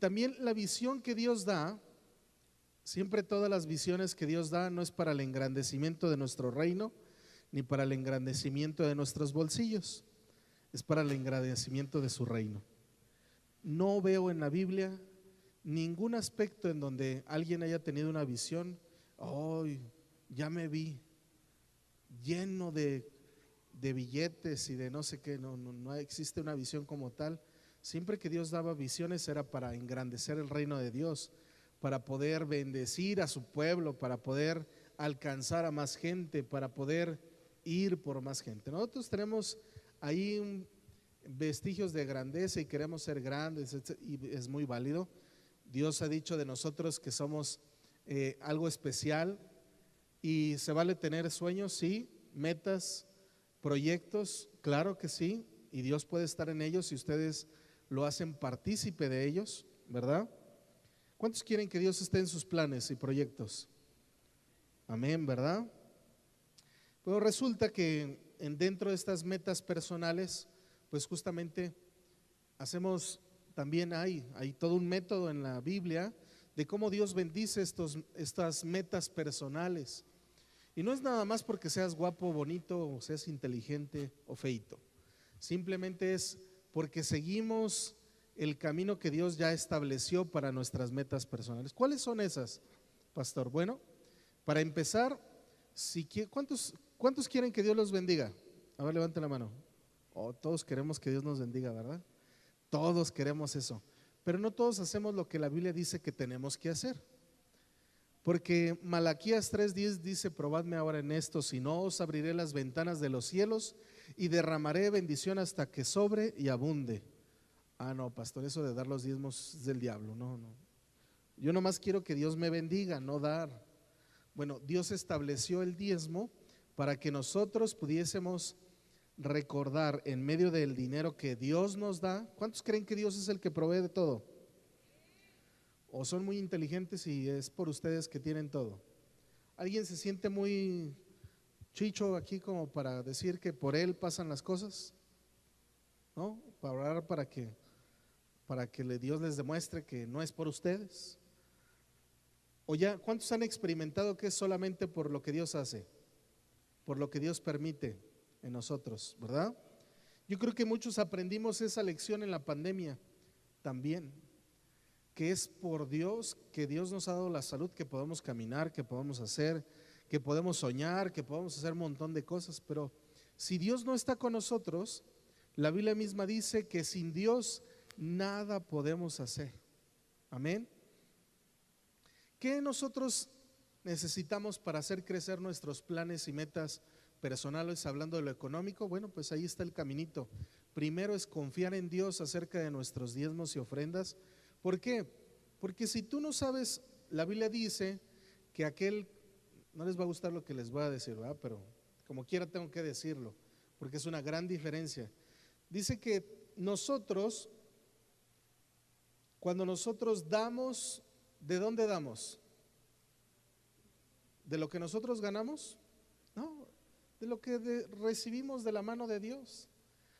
También la visión que Dios da, siempre todas las visiones que Dios da no es para el engrandecimiento de nuestro reino, ni para el engrandecimiento de nuestros bolsillos, es para el engrandecimiento de su reino. No veo en la Biblia ningún aspecto en donde alguien haya tenido una visión, hoy ya me vi lleno de billetes y de no sé qué. No existe una visión como tal. Siempre que Dios daba visiones era para engrandecer el reino de Dios, para poder bendecir a su pueblo, para poder alcanzar a más gente, para poder ir por más gente. Nosotros tenemos ahí vestigios de grandeza y queremos ser grandes, y es muy válido. Dios ha dicho de nosotros que somos algo especial, y se vale tener sueños, sí, metas, proyectos, claro que sí, y Dios puede estar en ellos si ustedes lo hacen partícipe de ellos, ¿verdad? ¿Cuántos quieren que Dios esté en sus planes y proyectos? Amén, ¿verdad? Pero resulta que dentro de estas metas personales, pues justamente hacemos, también hay todo un método en la Biblia de cómo Dios bendice estas metas personales. Y no es nada más porque seas guapo, bonito, o seas inteligente o feito. Simplemente es porque seguimos el camino que Dios ya estableció para nuestras metas personales. ¿Cuáles son esas, pastor? Bueno, para empezar, ¿cuántos quieren que Dios los bendiga? A ver, levanten la mano. Todos queremos que Dios nos bendiga, ¿verdad? Todos queremos eso, pero no todos hacemos lo que la Biblia dice que tenemos que hacer. Porque Malaquías 3:10 dice: probadme ahora en esto, si no os abriré las ventanas de los cielos y derramaré bendición hasta que sobre y abunde. No, pastor, eso de dar los diezmos es del diablo. No. Yo nomás quiero que Dios me bendiga, no dar. Bueno, Dios estableció el diezmo para que nosotros pudiésemos recordar en medio del dinero que Dios nos da. ¿Cuántos creen que Dios es el que provee de todo? ¿O son muy inteligentes y es por ustedes que tienen todo? ¿Alguien se siente muy chicho aquí como para decir que por él pasan las cosas? ¿No? Para orar para que Dios les demuestre que no es por ustedes. ¿O ya cuántos han experimentado que es solamente por lo que Dios hace, por lo que Dios permite en nosotros, ¿verdad? Yo creo que muchos aprendimos esa lección en la pandemia también, que es por Dios que Dios nos ha dado la salud, que podemos caminar, que podemos hacer, que podemos soñar, que podemos hacer un montón de cosas. Pero si Dios no está con nosotros, la Biblia misma dice que sin Dios nada podemos hacer. Amén. ¿Qué nosotros necesitamos para hacer crecer nuestros planes y metas personales, hablando de lo económico? Bueno, pues ahí está el caminito. Primero es confiar en Dios acerca de nuestros diezmos y ofrendas. ¿Por qué? Porque si tú no sabes, la Biblia dice que no les va a gustar lo que les voy a decir, ¿verdad? Pero como quiera tengo que decirlo, porque es una gran diferencia. Dice que cuando nosotros damos, ¿de dónde damos? ¿De lo que nosotros ganamos? No, de lo que recibimos de la mano de Dios.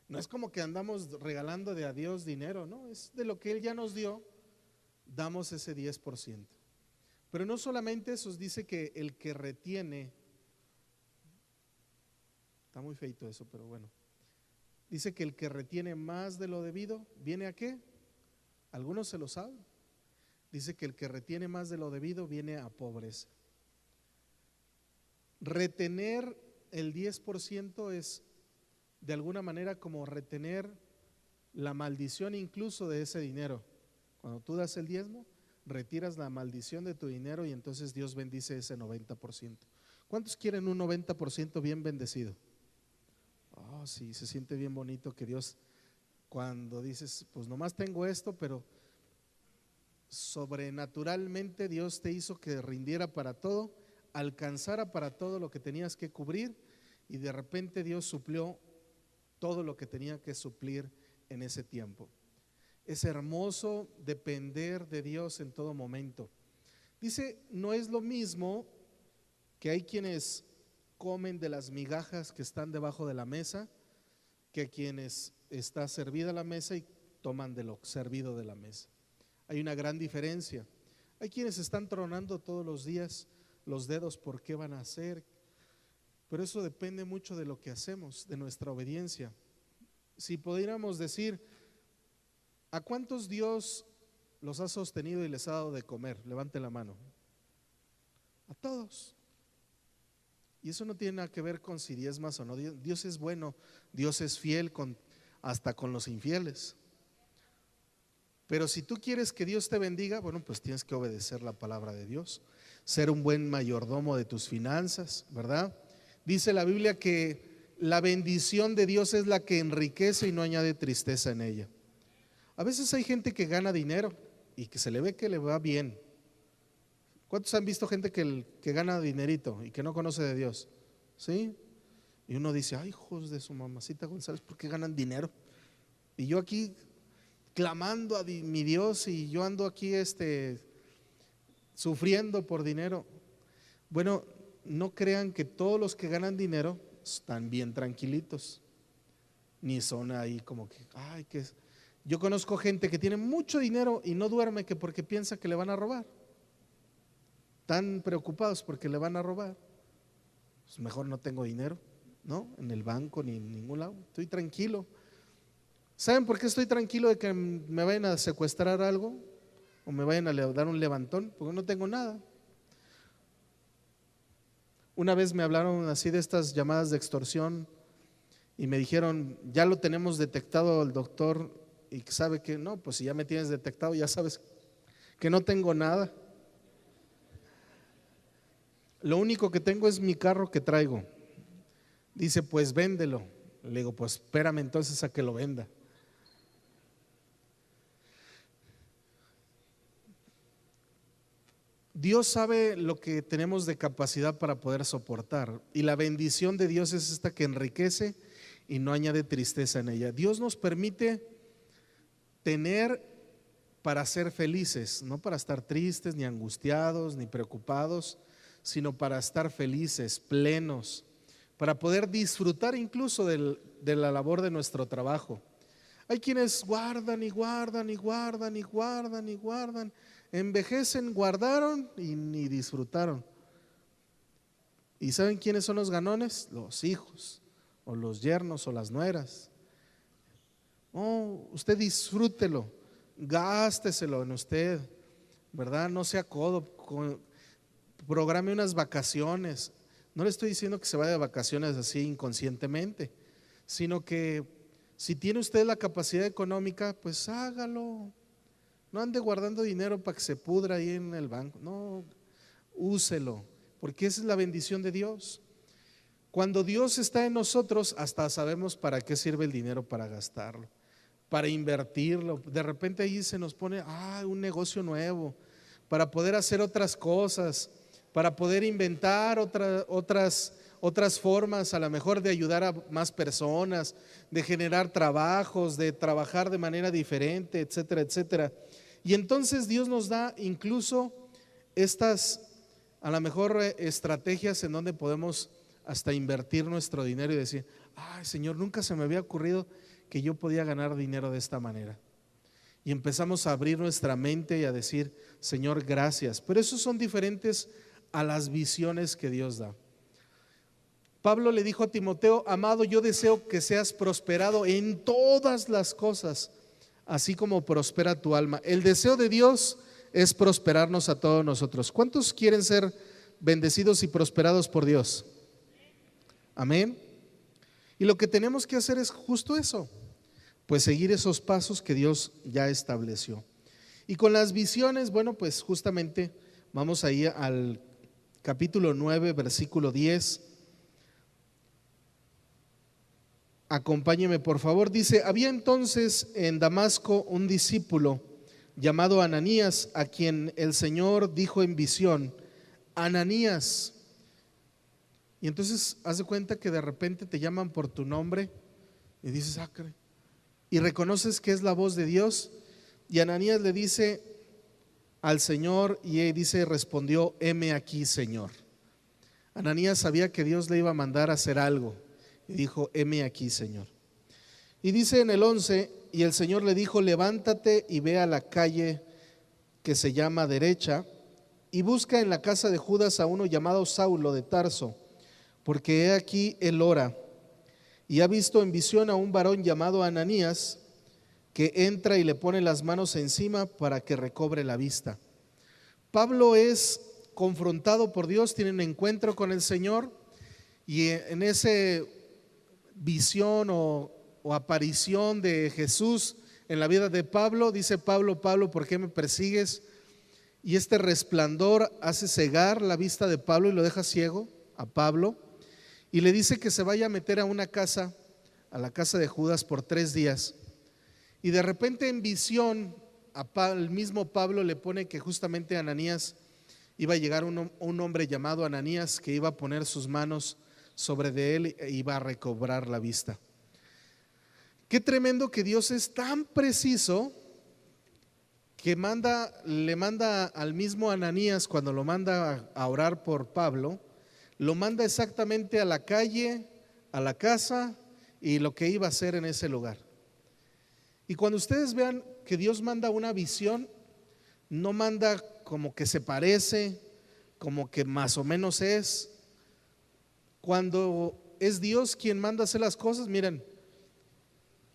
No es como que andamos regalando a Dios dinero, no, es de lo que Él ya nos dio, damos ese 10%. Pero no solamente eso, dice que el que retiene, está muy feito eso, pero bueno, dice que el que retiene más de lo debido, ¿viene a qué? Algunos se lo saben. Dice que el que retiene más de lo debido viene a pobreza. Retener el 10% es de alguna manera como retener la maldición incluso de ese dinero. Cuando tú das el diezmo, retiras la maldición de tu dinero y entonces Dios bendice ese 90%. ¿Cuántos quieren un 90% bien bendecido? Sí, se siente bien bonito que Dios, cuando dices, pues nomás tengo esto, pero sobrenaturalmente Dios te hizo que rindiera para todo, alcanzara para todo lo que tenías que cubrir, y de repente Dios suplió todo lo que tenía que suplir en ese tiempo. Es hermoso depender de Dios en todo momento. Dice, no es lo mismo que hay quienes comen de las migajas que están debajo de la mesa, que quienes está servida la mesa y toman de lo servido de la mesa. Hay una gran diferencia. Hay quienes están tronando todos los días los dedos por qué van a hacer, pero eso depende mucho de lo que hacemos, de nuestra obediencia. Si pudiéramos decir, ¿a cuántos Dios los ha sostenido y les ha dado de comer? Levante la mano. A todos. Y eso no tiene nada que ver con si diezmas o no. Dios es bueno, Dios es fiel hasta con los infieles. Pero si tú quieres que Dios te bendiga, bueno, pues tienes que obedecer la palabra de Dios, ser un buen mayordomo de tus finanzas, ¿verdad? Dice la Biblia que la bendición de Dios es la que enriquece y no añade tristeza en ella. A veces hay gente que gana dinero y que se le ve que le va bien. ¿Cuántos han visto gente que gana dinerito y que no conoce de Dios? ¿Sí? Y uno dice, ay, hijos de su mamacita González, ¿por qué ganan dinero? Y yo aquí clamando a mi Dios, y yo ando aquí sufriendo por dinero. Bueno, no crean que todos los que ganan dinero están bien tranquilitos, ni son ahí como que, ay, que yo conozco gente que tiene mucho dinero y no duerme que porque piensa que le van a robar. Tan preocupados porque le van a robar. Pues mejor no tengo dinero, ¿no? En el banco ni en ningún lado, estoy tranquilo. ¿Saben por qué estoy tranquilo de que me vayan a secuestrar algo o me vayan a dar un levantón? Porque no tengo nada. Una vez me hablaron así de estas llamadas de extorsión y me dijeron, ya lo tenemos detectado el doctor, y sabe que no, pues si ya me tienes detectado ya sabes que no tengo nada. Lo único que tengo es mi carro que traigo. Dice, pues véndelo. Le digo, pues espérame entonces a que lo venda. Dios sabe lo que tenemos de capacidad para poder soportar, y la bendición de Dios es esta que enriquece y no añade tristeza en ella. Dios nos permite tener para ser felices, no para estar tristes, ni angustiados, ni preocupados, sino para estar felices, plenos, para poder disfrutar incluso de la labor de nuestro trabajo. Hay quienes guardan y guardan y guardan y guardan y guardan, envejecen, guardaron y ni disfrutaron. ¿Y saben quiénes son los ganones? Los hijos, o los yernos, o las nueras. Oh, usted disfrútelo, gásteselo en usted, ¿verdad? No sea codo, programe unas vacaciones. No le estoy diciendo que se vaya de vacaciones así inconscientemente, sino que si tiene usted la capacidad económica, pues hágalo. No ande guardando dinero para que se pudra ahí en el banco. No, úselo, porque esa es la bendición de Dios. Cuando Dios está en nosotros, hasta sabemos para qué sirve el dinero, para gastarlo, para invertirlo. De repente ahí se nos pone un negocio nuevo, para poder hacer otras cosas, para poder inventar otras formas, a lo mejor de ayudar a más personas, de generar trabajos, de trabajar de manera diferente, etcétera, etcétera. Y entonces Dios nos da incluso estas, a lo mejor, estrategias en donde podemos hasta invertir nuestro dinero y decir, ay, Señor, nunca se me había ocurrido que yo podía ganar dinero de esta manera. Y empezamos a abrir nuestra mente y a decir, Señor, gracias. Pero esos son diferentes a las visiones que Dios da. Pablo le dijo a Timoteo, amado, yo deseo que seas prosperado en todas las cosas, así como prospera tu alma. El deseo de Dios es prosperarnos a todos nosotros. ¿Cuántos quieren ser bendecidos y prosperados por Dios? Amén. Y lo que tenemos que hacer es justo eso, pues seguir esos pasos que Dios ya estableció. Y con las visiones, bueno, pues justamente vamos ahí al capítulo 9, versículo 10. Acompáñeme por favor. Dice, había entonces en Damasco un discípulo llamado Ananías, a quien el Señor dijo en visión, Ananías. Y entonces haz de cuenta que de repente te llaman por tu nombre y dices, caray, y reconoces que es la voz de Dios. Y Ananías le dice al Señor, y dice, respondió, heme aquí, Señor. Ananías sabía que Dios le iba a mandar a hacer algo y dijo, heme aquí, Señor. Y dice en el 11, y el Señor le dijo, levántate y ve a la calle que se llama Derecha, y busca en la casa de Judas a uno llamado Saulo de Tarso, porque he aquí él ora, y ha visto en visión a un varón llamado Ananías, que entra y le pone las manos encima para que recobre la vista. Pablo es confrontado por Dios, tiene un encuentro con el Señor, y en esa visión o aparición de Jesús en la vida de Pablo, dice Pablo, Pablo, ¿por qué me persigues? Y este resplandor hace cegar la vista de Pablo y lo deja ciego a Pablo, y le dice que se vaya a meter a una casa, a la casa de Judas, por 3 días. Y de repente en visión el mismo Pablo le pone que justamente Ananías iba a llegar un hombre llamado Ananías, que iba a poner sus manos sobre de él e iba a recobrar la vista. Qué tremendo que Dios es tan preciso que le manda al mismo Ananías, cuando lo manda a orar por Pablo, lo manda exactamente a la calle, a la casa y lo que iba a hacer en ese lugar. Y cuando ustedes vean que Dios manda una visión, no manda como que se parece, como que más o menos es. Cuando es Dios quien manda hacer las cosas, miren,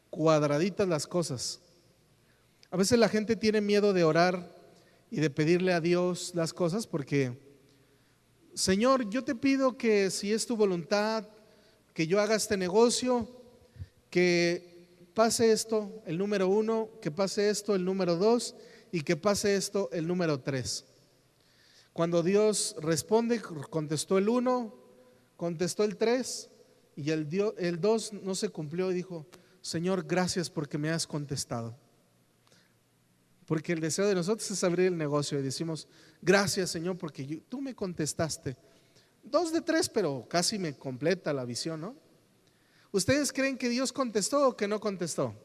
cuadraditas las cosas. A veces la gente tiene miedo de orar y de pedirle a Dios las cosas porque, Señor, yo te pido que si es tu voluntad, que yo haga este negocio, que pase esto, el número 1, que pase esto, el número 2, y que pase esto, el número 3. Cuando Dios responde, contestó el 1, contestó el 3, y el 2 no se cumplió, y dijo, Señor, gracias porque me has contestado. Porque el deseo de nosotros es abrir el negocio y decimos, gracias Señor porque tú me contestaste. 2 de 3, pero casi me completa la visión, ¿no? ¿Ustedes creen que Dios contestó o que no contestó?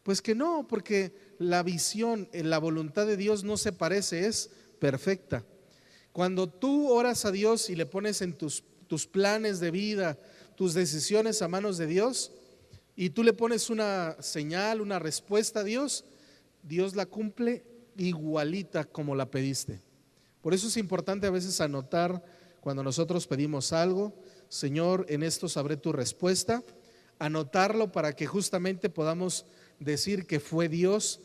Pues que no, porque la visión, la voluntad de Dios no se parece, es perfecta. Cuando tú oras a Dios y le pones en tus planes de vida, tus decisiones a manos de Dios, y tú le pones una señal, una respuesta a Dios, Dios la cumple igualita como la pediste. Por eso es importante a veces anotar cuando nosotros pedimos algo, Señor, en esto sabré tu respuesta, anotarlo para que justamente podamos decir que fue Dios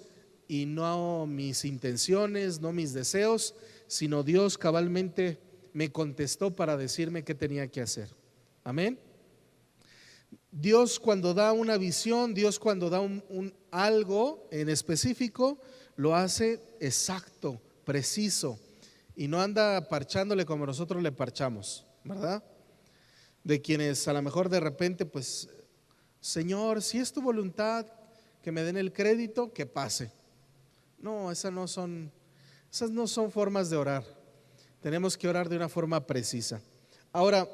y no mis intenciones, no mis deseos, sino Dios cabalmente me contestó para decirme qué tenía que hacer. Amén. Dios cuando da una visión, Dios cuando da algo en específico, lo hace exacto, preciso, y no anda parchándole como nosotros le parchamos, ¿verdad? De quienes a lo mejor de repente, pues, Señor, si es tu voluntad que me den el crédito, que pase. No, esas no son formas de orar. Tenemos que orar de una forma precisa. Ahora,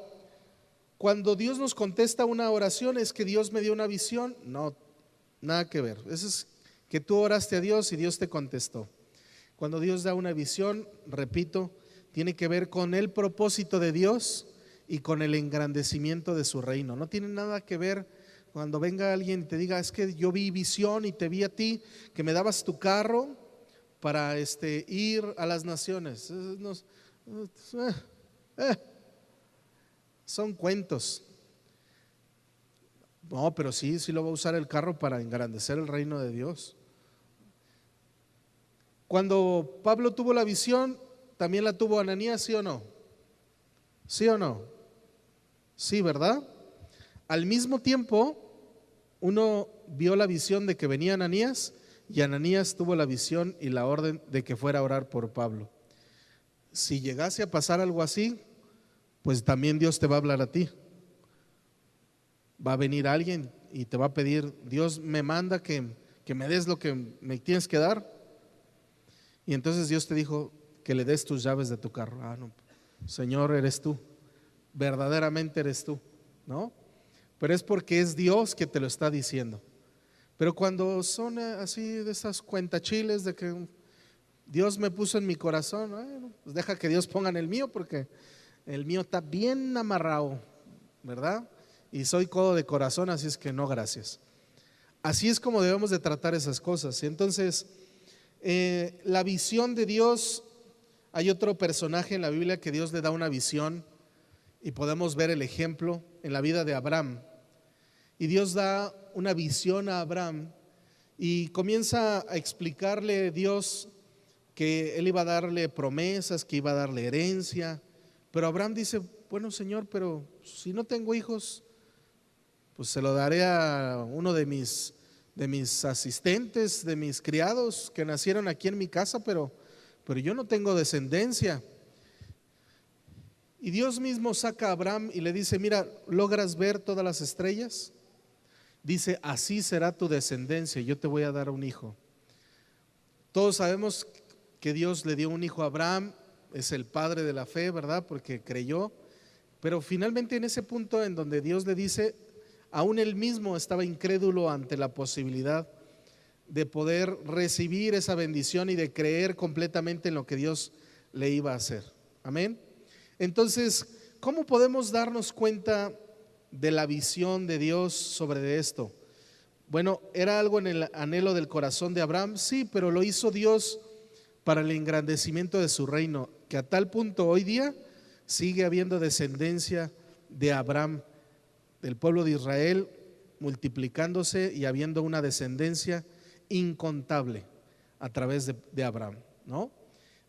cuando Dios nos contesta una oración, ¿es que Dios me dio una visión? No, nada que ver. Eso es que tú oraste a Dios y Dios te contestó. Cuando Dios da una visión, repito, tiene que ver con el propósito de Dios y con el engrandecimiento de su reino. No tiene nada que ver cuando venga alguien y te diga, es que yo vi visión y te vi a ti, que me dabas tu carro para ir a las naciones. Son cuentos. No, pero sí lo va a usar el carro para engrandecer el reino de Dios. Cuando Pablo tuvo la visión, también la tuvo Ananías, ¿sí o no? ¿Sí o no? Sí, ¿verdad? Al mismo tiempo, uno vio la visión de que venía Ananías y Ananías tuvo la visión y la orden de que fuera a orar por Pablo. Si llegase a pasar algo así, pues también Dios te va a hablar a ti. Va a venir alguien y te va a pedir, Dios me manda que me des lo que me tienes que dar. Y entonces Dios te dijo que le des tus llaves de tu carro. Ah, no, Señor, eres tú, verdaderamente eres tú, ¿no? Pero es porque es Dios que te lo está diciendo. Pero cuando son así de esas cuentachiles de que Dios me puso en mi corazón, bueno, pues deja que Dios ponga en el mío, porque el mío está bien amarrado, ¿verdad? Y soy codo de corazón, así es que no, gracias. Así es como debemos de tratar esas cosas. Y entonces La visión de Dios, hay otro personaje en la Biblia que Dios le da una visión y podemos ver el ejemplo en la vida de Abraham. Y Dios da una visión a Abraham y comienza a explicarle Dios que él iba a darle promesas, que iba a darle herencia. Pero Abraham dice, bueno Señor, pero si no tengo hijos, pues se lo daré a uno de mis asistentes, de mis criados que nacieron aquí en mi casa, pero yo no tengo descendencia. Y Dios mismo saca a Abraham y le dice, mira, ¿logras ver todas las estrellas? Dice, así será tu descendencia, yo te voy a dar un hijo. Todos sabemos que Dios le dio un hijo a Abraham, es el padre de la fe, ¿verdad? Porque creyó, pero finalmente en ese punto en donde Dios le dice, aún él mismo estaba incrédulo ante la posibilidad de poder recibir esa bendición y de creer completamente en lo que Dios le iba a hacer. Amén. Entonces, ¿cómo podemos darnos cuenta de la visión de Dios sobre esto? Bueno, ¿era algo en el anhelo del corazón de Abraham? Sí, pero lo hizo Dios para el engrandecimiento de su reino, que a tal punto hoy día sigue habiendo descendencia de Abraham, del pueblo de Israel, multiplicándose y habiendo una descendencia incontable a través de Abraham, ¿no?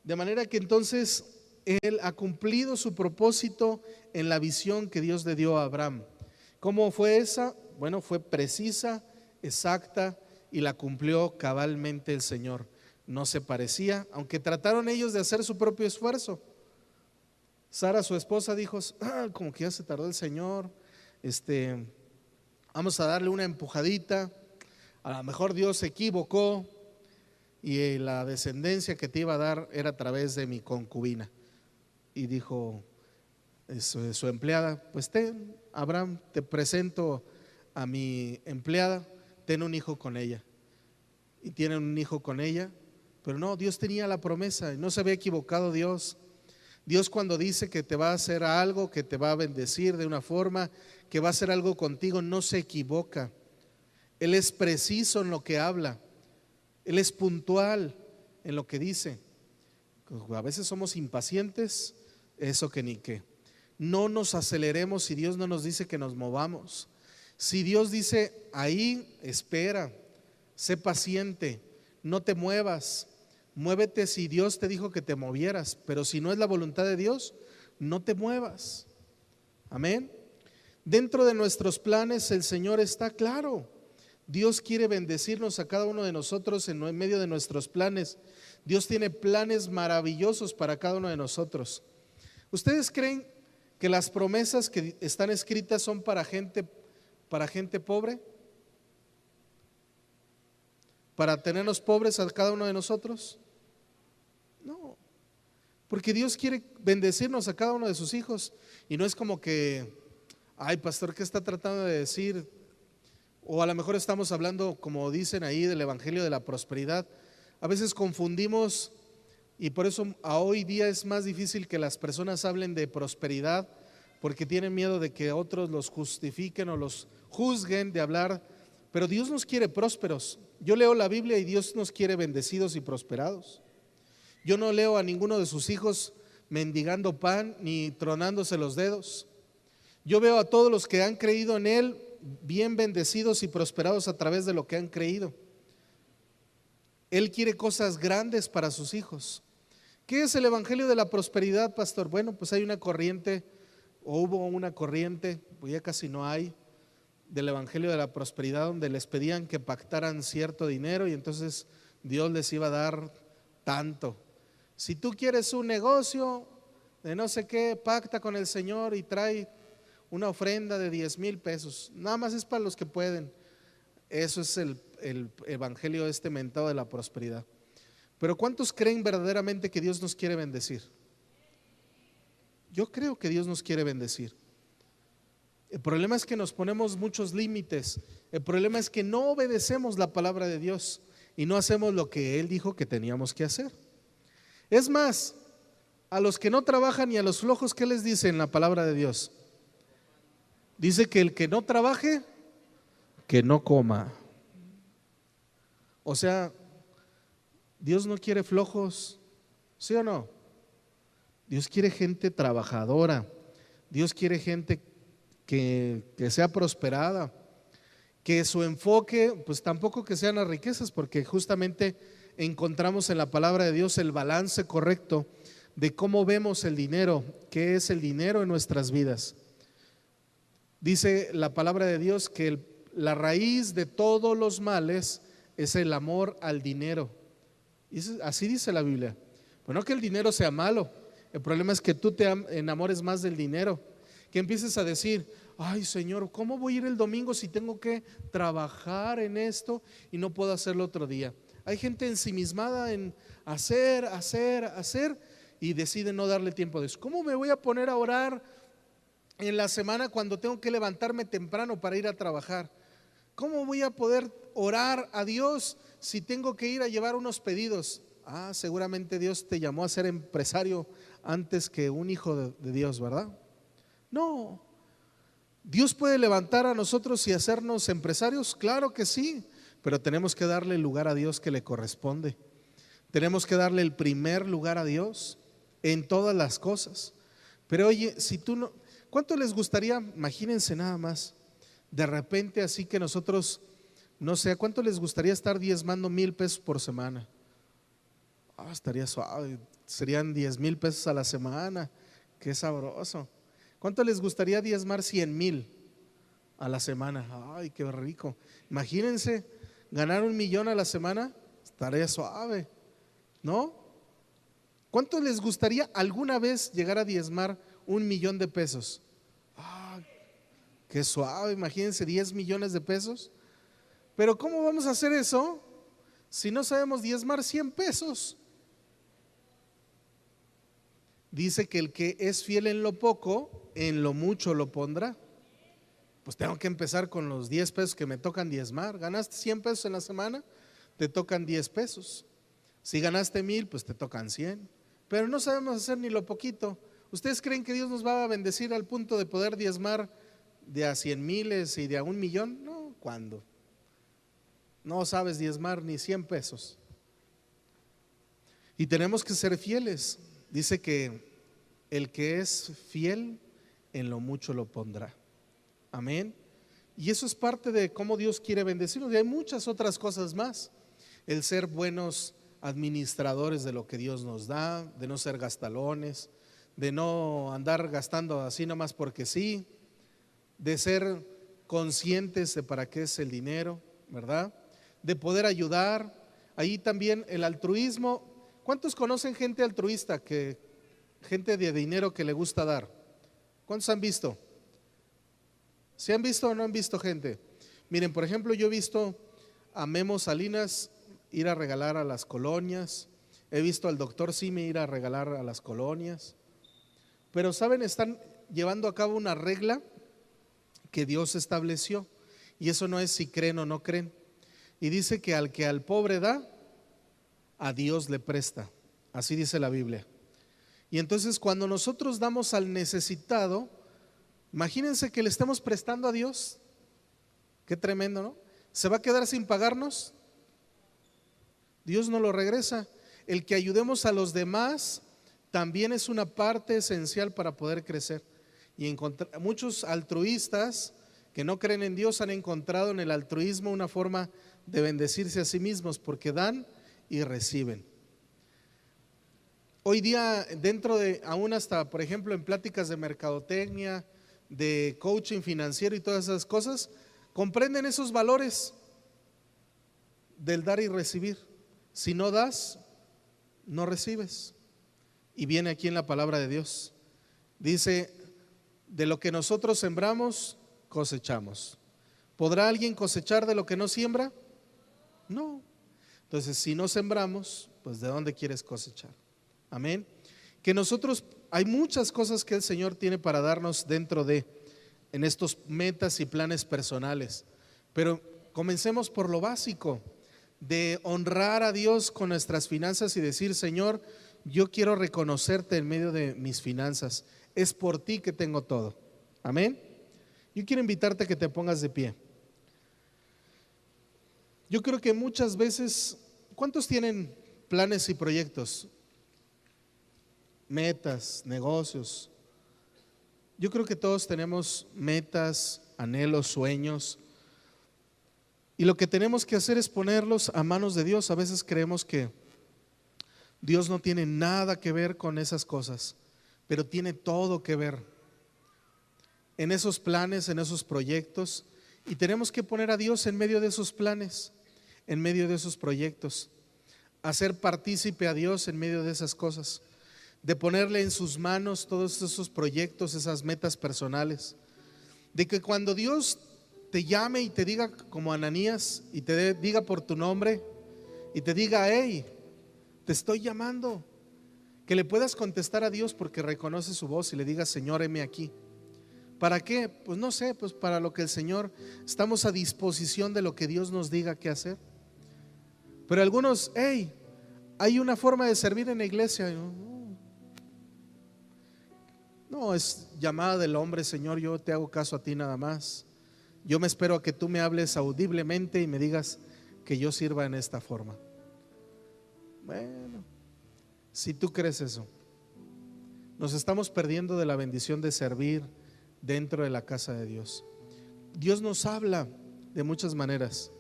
De manera que entonces él ha cumplido su propósito en la visión que Dios le dio a Abraham. ¿Cómo fue esa? Bueno, fue precisa, exacta y la cumplió cabalmente el Señor. No se parecía, aunque trataron ellos de hacer su propio esfuerzo. Sara, su esposa, dijo, como que ya se tardó el Señor, vamos a darle una empujadita, a lo mejor Dios se equivocó y la descendencia que te iba a dar era a través de mi concubina. Y dijo su empleada, pues ten, Abraham, te presento a mi empleada, ten un hijo con ella. Y tienen un hijo con ella, pero no, Dios tenía la promesa, no se había equivocado Dios. Dios cuando dice que te va a hacer algo, que te va a bendecir de una forma, que va a hacer algo contigo, no se equivoca. Él es preciso en lo que habla, Él es puntual en lo que dice. A veces somos impacientes, eso que ni qué. No nos aceleremos si Dios no nos dice que nos movamos. Si Dios dice ahí, espera, sé paciente, no te muevas. Muévete si Dios te dijo que te movieras, pero si no es la voluntad de Dios, no te muevas. Amén. Dentro de nuestros planes el Señor está claro. Dios quiere bendecirnos a cada uno de nosotros en medio de nuestros planes. Dios tiene planes maravillosos para cada uno de nosotros. ¿Ustedes creen que las promesas que están escritas son para gente pobre? ¿Para tenernos pobres a cada uno de nosotros? No, porque Dios quiere bendecirnos a cada uno de sus hijos. Y no es como que, ay pastor, ¿qué está tratando de decir? O a lo mejor estamos hablando, como dicen ahí, del evangelio de la prosperidad. A veces confundimos y por eso a hoy día es más difícil que las personas hablen de prosperidad, porque tienen miedo de que otros los justifiquen o los juzguen de hablar. Pero Dios nos quiere prósperos. Yo leo la Biblia y Dios nos quiere bendecidos y prosperados. Yo no leo a ninguno de sus hijos mendigando pan ni tronándose los dedos. Yo veo a todos los que han creído en Él bien bendecidos y prosperados a través de lo que han creído. Él quiere cosas grandes para sus hijos. ¿Qué es el evangelio de la prosperidad, pastor? Bueno, pues hay una corriente, o hubo una corriente, pues ya casi no hay, del evangelio de la prosperidad, donde les pedían que pactaran cierto dinero y entonces Dios les iba a dar tanto. Si tú quieres un negocio de no sé qué, pacta con el Señor y trae una ofrenda de 10,000 pesos. Nada más es para los que pueden. Eso es el evangelio mentado de la prosperidad. Pero ¿cuántos creen verdaderamente que Dios nos quiere bendecir? Yo creo que Dios nos quiere bendecir. El problema es que nos ponemos muchos límites. El problema es que no obedecemos la palabra de Dios y no hacemos lo que Él dijo que teníamos que hacer. Es más, a los que no trabajan y a los flojos, ¿qué les dice en la palabra de Dios? Dice que el que no trabaje, que no coma. O sea, Dios no quiere flojos, ¿sí o no? Dios quiere gente trabajadora. Dios quiere gente que sea prosperada, que su enfoque, pues tampoco que sean las riquezas, porque justamente encontramos en la palabra de Dios el balance correcto de cómo vemos el dinero, qué es el dinero en nuestras vidas. Dice la palabra de Dios que la raíz de todos los males es el amor al dinero. Y así dice la Biblia. Pues no que el dinero sea malo, el problema es que tú te enamores más del dinero, que empieces a decir, ay Señor, ¿cómo voy a ir el domingo si tengo que trabajar en esto y no puedo hacerlo otro día? Hay gente ensimismada en hacer y decide no darle tiempo de eso. ¿Cómo me voy a poner a orar en la semana cuando tengo que levantarme temprano para ir a trabajar? ¿Cómo voy a poder orar a Dios si tengo que ir a llevar unos pedidos? Seguramente Dios te llamó a ser empresario antes que un hijo de Dios, ¿verdad? No. ¿Dios puede levantar a nosotros y hacernos empresarios? Claro que sí, pero tenemos que darle el lugar a Dios que le corresponde. Tenemos que darle el primer lugar a Dios en todas las cosas. Pero oye, si tú no, ¿cuánto les gustaría? Imagínense nada más, de repente así que nosotros, no sé, ¿cuánto les gustaría estar diezmando 1,000 pesos por semana? Estaría suave, serían 10,000 pesos a la semana, qué sabroso. ¿Cuánto les gustaría diezmar 100,000 a la semana? Ay, qué rico. Imagínense, ganar 1,000,000 a la semana, estaría suave, ¿no? ¿Cuánto les gustaría alguna vez llegar a diezmar 1,000,000 de pesos? Qué suave, imagínense 10 millones de pesos. Pero ¿cómo vamos a hacer eso si no sabemos diezmar 100 pesos? Dice que el que es fiel en lo poco, en lo mucho lo pondrá. Pues tengo que empezar con los 10 pesos que me tocan diezmar. Ganaste 100 pesos en la semana, te tocan 10 pesos. Si ganaste 1,000, pues te tocan 100. Pero no sabemos hacer ni lo poquito. ¿Ustedes creen que Dios nos va a bendecir al punto de poder diezmar de a 100,000 y de a 1,000,000? No, ¿cuándo? No sabes diezmar ni 100 pesos. Y tenemos que ser fieles. Dice que el que es fiel en lo mucho lo pondrá. Amén. Y eso es parte de cómo Dios quiere bendecirnos. Y hay muchas otras cosas más. El ser buenos administradores de lo que Dios nos da, de no ser gastalones, de no andar gastando así nomás porque sí, de ser conscientes de para qué es el dinero, ¿verdad? De poder ayudar. Ahí también el altruismo. ¿Cuántos conocen gente altruista, gente de dinero que le gusta dar? ¿Cuántos han visto? ¿Sí han visto o no han visto gente? Miren, por ejemplo, yo he visto a Memo Salinas ir a regalar a las colonias, he visto al doctor Simi ir a regalar a las colonias, pero saben, están llevando a cabo una regla que Dios estableció, y eso no es si creen o no creen, y dice que al pobre da, a Dios le presta, así dice la Biblia. Y entonces cuando nosotros damos al necesitado, imagínense que le estamos prestando a Dios. Qué tremendo, ¿no? ¿Se va a quedar sin pagarnos? Dios no lo regresa. El que ayudemos a los demás también es una parte esencial para poder crecer. Y muchos altruistas que no creen en Dios han encontrado en el altruismo una forma de bendecirse a sí mismos, porque dan y reciben. Hoy día, dentro de, aún hasta, por ejemplo, en pláticas de mercadotecnia, de coaching financiero y todas esas cosas, comprenden esos valores del dar y recibir. Si no das, no recibes. Y viene aquí en la palabra de Dios. Dice, de lo que nosotros sembramos, cosechamos. ¿Podrá alguien cosechar de lo que no siembra? No. Entonces, si no sembramos, pues ¿de dónde quieres cosechar? Amén. Que nosotros, hay muchas cosas que el Señor tiene para darnos en estos metas y planes personales, pero comencemos por lo básico, de honrar a Dios con nuestras finanzas y decir, Señor, yo quiero reconocerte en medio de mis finanzas, es por ti que tengo todo. Amén. Yo quiero invitarte a que te pongas de pie. Yo creo que muchas veces, ¿cuántos tienen planes y proyectos, metas, negocios. Yo creo que todos tenemos metas, anhelos, sueños, y lo que tenemos que hacer es ponerlos a manos de Dios. A veces creemos que Dios no tiene nada que ver con esas cosas, pero tiene todo que ver en esos planes, en esos proyectos, y tenemos que poner a Dios en medio de esos planes, en medio de esos proyectos, hacer partícipe a Dios en medio de esas cosas, de ponerle en sus manos todos esos proyectos, esas metas personales, de que cuando Dios te llame y te diga como Ananías y te diga por tu nombre y te diga: hey, te estoy llamando, que le puedas contestar a Dios porque reconoce su voz y le digas: Señor, heme aquí. ¿Para qué? Pues no sé, pues para lo que el Señor, estamos a disposición de lo que Dios nos diga qué hacer. Pero algunos: hey, hay una forma de servir en la iglesia. No, es llamada del hombre. Señor, yo te hago caso a ti nada más. Yo me espero a que tú me hables audiblemente y me digas que yo sirva en esta forma. Bueno, si tú crees eso, nos estamos perdiendo de la bendición de servir dentro de la casa de Dios. Dios nos habla de muchas maneras,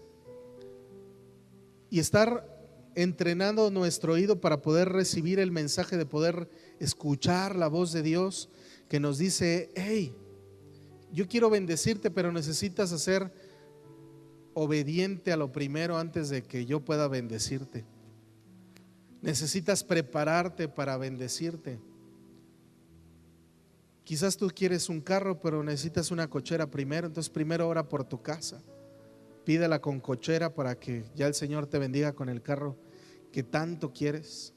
y estar entrenando nuestro oído para poder recibir el mensaje, de poder escuchar la voz de Dios que nos dice: hey, yo quiero bendecirte, pero necesitas ser obediente a lo primero antes de que yo pueda bendecirte. Necesitas prepararte para bendecirte. Quizás tú quieres un carro, pero necesitas una cochera primero. Entonces primero ora por tu casa, pídela con cochera para que ya el Señor te bendiga con el carro que tanto quieres.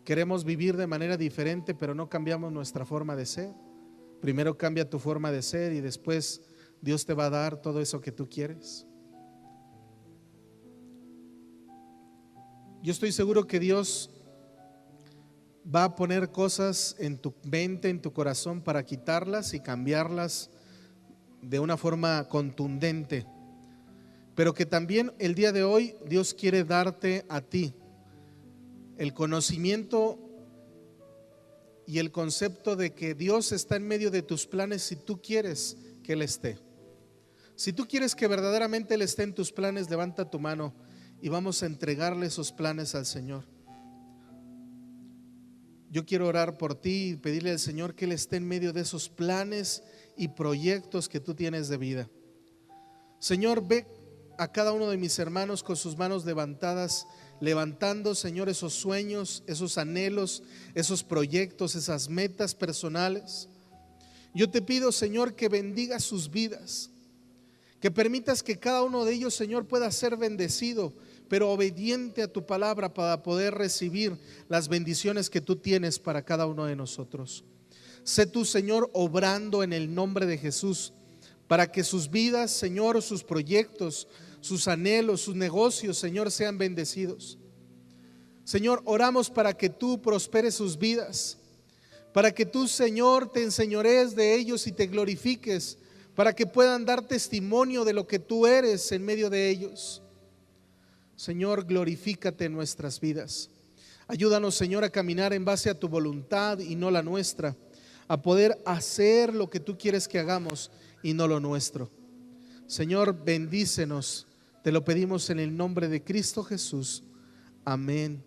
Queremos vivir de manera diferente, pero no cambiamos nuestra forma de ser. Primero cambia tu forma de ser y después Dios te va a dar todo eso que tú quieres. Yo estoy seguro que Dios va a poner cosas en tu mente, en tu corazón, para quitarlas y cambiarlas de una forma contundente, pero que también el día de hoy Dios quiere darte a ti el conocimiento y el concepto de que Dios está en medio de tus planes si tú quieres que Él esté. Si tú quieres que verdaderamente Él esté en tus planes, levanta tu mano y vamos a entregarle esos planes al Señor. Yo quiero orar por ti y pedirle al Señor que Él esté en medio de esos planes y proyectos que tú tienes de vida. Señor, ve a cada uno de mis hermanos con sus manos levantadas, levantando, Señor, esos sueños, esos anhelos, esos proyectos, esas metas personales. Yo te pido, Señor, que bendiga sus vidas, que permitas que cada uno de ellos, Señor, pueda ser bendecido, pero obediente a tu palabra, para poder recibir las bendiciones que tú tienes para cada uno de nosotros. Sé tú, Señor, obrando en el nombre de Jesús, para que sus vidas, Señor, sus proyectos, sus anhelos, sus negocios, Señor, sean bendecidos. Señor, oramos para que tú prosperes sus vidas, para que tú, Señor, te enseñorees de ellos y te glorifiques, para que puedan dar testimonio de lo que tú eres en medio de ellos. Señor, glorifícate en nuestras vidas. Ayúdanos, Señor, a caminar en base a tu voluntad y no la nuestra, a poder hacer lo que tú quieres que hagamos y no lo nuestro. Señor, bendícenos, te lo pedimos en el nombre de Cristo Jesús. Amén